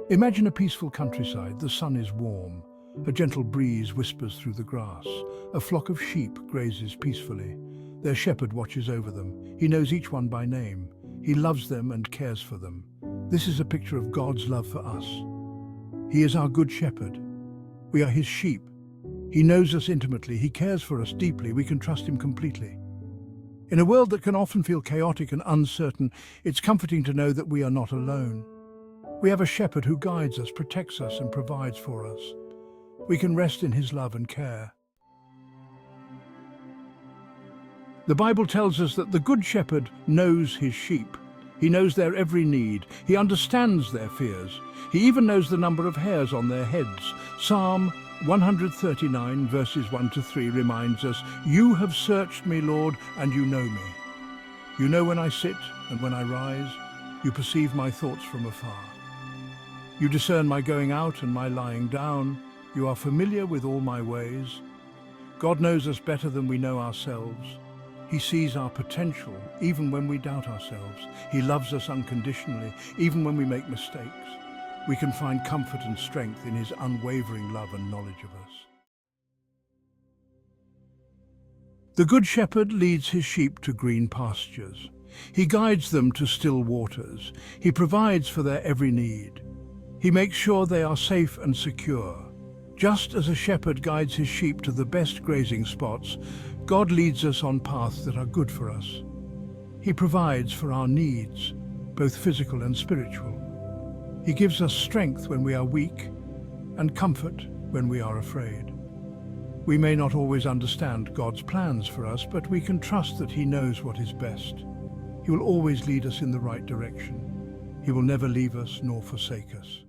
Imagine a peaceful countryside. The sun is warm. A gentle breeze whispers through the grass. A flock of sheep grazes peacefully. Their shepherd watches over them. He knows each one by name. He loves them and cares for them. This is a picture of God's love for us. He is our good shepherd. We are his sheep. He knows us intimately. He cares for us deeply. We can trust him completely. In a world that can often feel chaotic and uncertain, it's comforting to know that we are not alone. We have a shepherd who guides us, protects us, and provides for us. We can rest in his love and care. The Bible tells us that the Good Shepherd knows his sheep. He knows their every need. He understands their fears. He even knows the number of hairs on their heads. Psalm 139 verses 1 to 3 reminds us, "You have searched me, Lord, and you know me. You know when I sit and when I rise. You perceive my thoughts from afar. You discern my going out and my lying down. You are familiar with all my ways." God knows us better than we know ourselves. He sees our potential, even when we doubt ourselves. He loves us unconditionally, even when we make mistakes. We can find comfort and strength in his unwavering love and knowledge of us. The Good Shepherd leads his sheep to green pastures. He guides them to still waters. He provides for their every need. He makes sure they are safe and secure. Just as a shepherd guides his sheep to the best grazing spots, God leads us on paths that are good for us. He provides for our needs, both physical and spiritual. He gives us strength when we are weak and comfort when we are afraid. We may not always understand God's plans for us, but we can trust that he knows what is best. He will always lead us in the right direction. He will never leave us nor forsake us.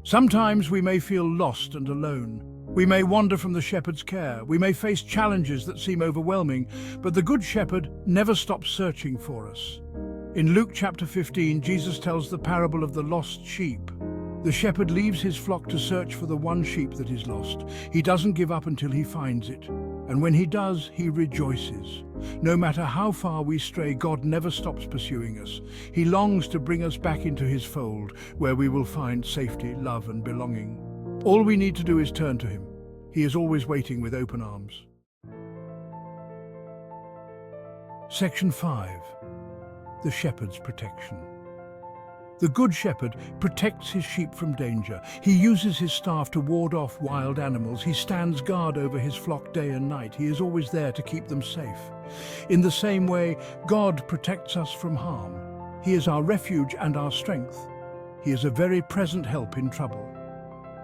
Sometimes we may feel lost and alone. We may wander from the shepherd's care. We may face challenges that seem overwhelming, but the Good Shepherd never stops searching for us. In Luke chapter 15, Jesus tells the parable of the lost sheep. The shepherd leaves his flock to search for the one sheep that is lost. He doesn't give up until he finds it. And when he does, he rejoices. No matter how far we stray, God never stops pursuing us. He longs to bring us back into his fold, where we will find safety, love, and belonging. All we need to do is turn to him. He is always waiting with open arms. Section 5. The Shepherd's Protection. The Good Shepherd protects his sheep from danger. He uses his staff to ward off wild animals. He stands guard over his flock day and night. He is always there to keep them safe. In the same way, God protects us from harm. He is our refuge and our strength. He is a very present help in trouble.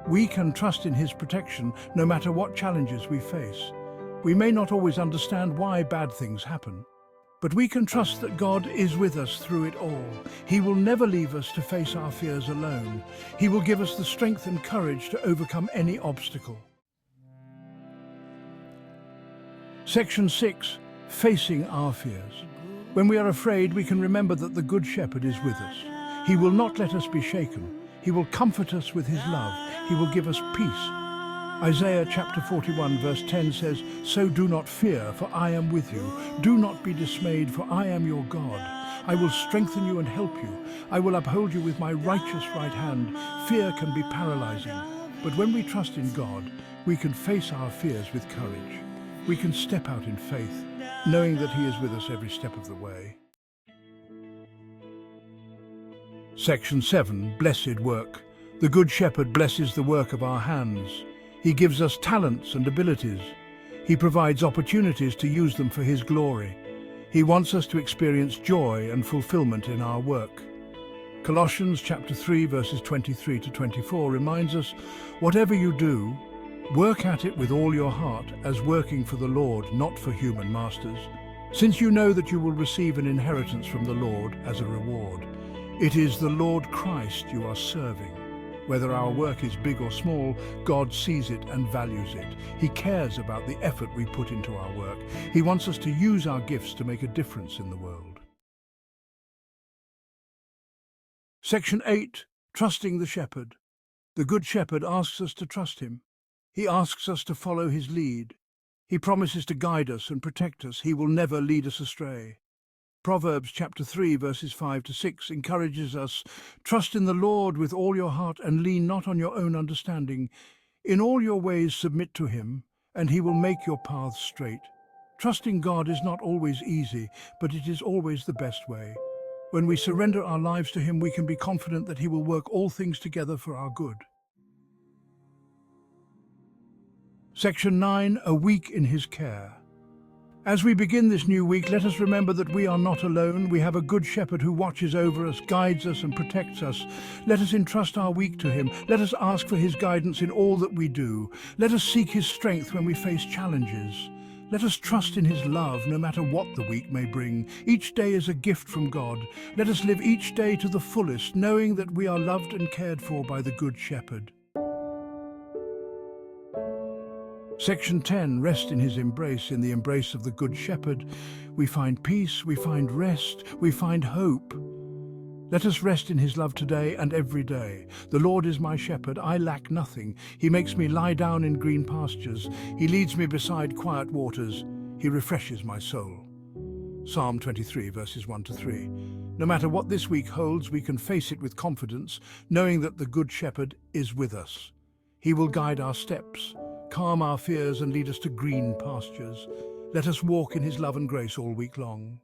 We can trust in his protection no matter what challenges we face. We may not always understand why bad things happen, but we can trust that God is with us through it all. He will never leave us to face our fears alone. He will give us the strength and courage to overcome any obstacle. Section 6. Facing our fears. When we are afraid, we can remember that the Good Shepherd is with us. He will not let us be shaken. He will comfort us with his love. He will give us peace. Isaiah chapter 41 verse 10 says, "So do not fear, for I am with you. Do not be dismayed, for I am your God. I will strengthen you and help you. I will uphold you with my righteous right hand." Fear can be paralyzing, but when we trust in God, we can face our fears with courage. We can step out in faith, knowing that he is with us every step of the way. Section 7. Blessed Work. The Good Shepherd blesses the work of our hands. He gives us talents and abilities. He provides opportunities to use them for his glory. He wants us to experience joy and fulfillment in our work. Colossians chapter 3 verses 23 to 24 reminds us, "Whatever you do, work at it with all your heart, as working for the Lord, not for human masters, since you know that you will receive an inheritance from the Lord as a reward. It is the Lord Christ you are serving." Whether our work is big or small, God sees it and values it. He cares about the effort we put into our work. He wants us to use our gifts to make a difference in the world. Section 8. Trusting the Shepherd. The Good Shepherd asks us to trust him. He asks us to follow his lead. He promises to guide us and protect us. He will never lead us astray. Proverbs chapter 3, verses 5 to 6 encourages us, "Trust in the Lord with all your heart and lean not on your own understanding. In all your ways submit to him, and he will make your paths straight." Trusting God is not always easy, but it is always the best way. When we surrender our lives to him, we can be confident that he will work all things together for our good. Section 9, a week in his care. As we begin this new week, let us remember that we are not alone. We have a good shepherd who watches over us, guides us and protects us. Let us entrust our week to him. Let us ask for his guidance in all that we do. Let us seek his strength when we face challenges. Let us trust in his love no matter what the week may bring. Each day is a gift from God. Let us live each day to the fullest, knowing that we are loved and cared for by the Good Shepherd. Section 10, rest in his embrace. In the embrace of the Good Shepherd, we find peace, we find rest, we find hope. Let us rest in his love today and every day. The Lord is my shepherd, I lack nothing. He makes me lie down in green pastures. He leads me beside quiet waters. He refreshes my soul. Psalm 23, verses 1 to 3. No matter what this week holds, we can face it with confidence, knowing that the Good Shepherd is with us. He will guide our steps, calm our fears and lead us to green pastures. Let us walk in his love and grace all week long.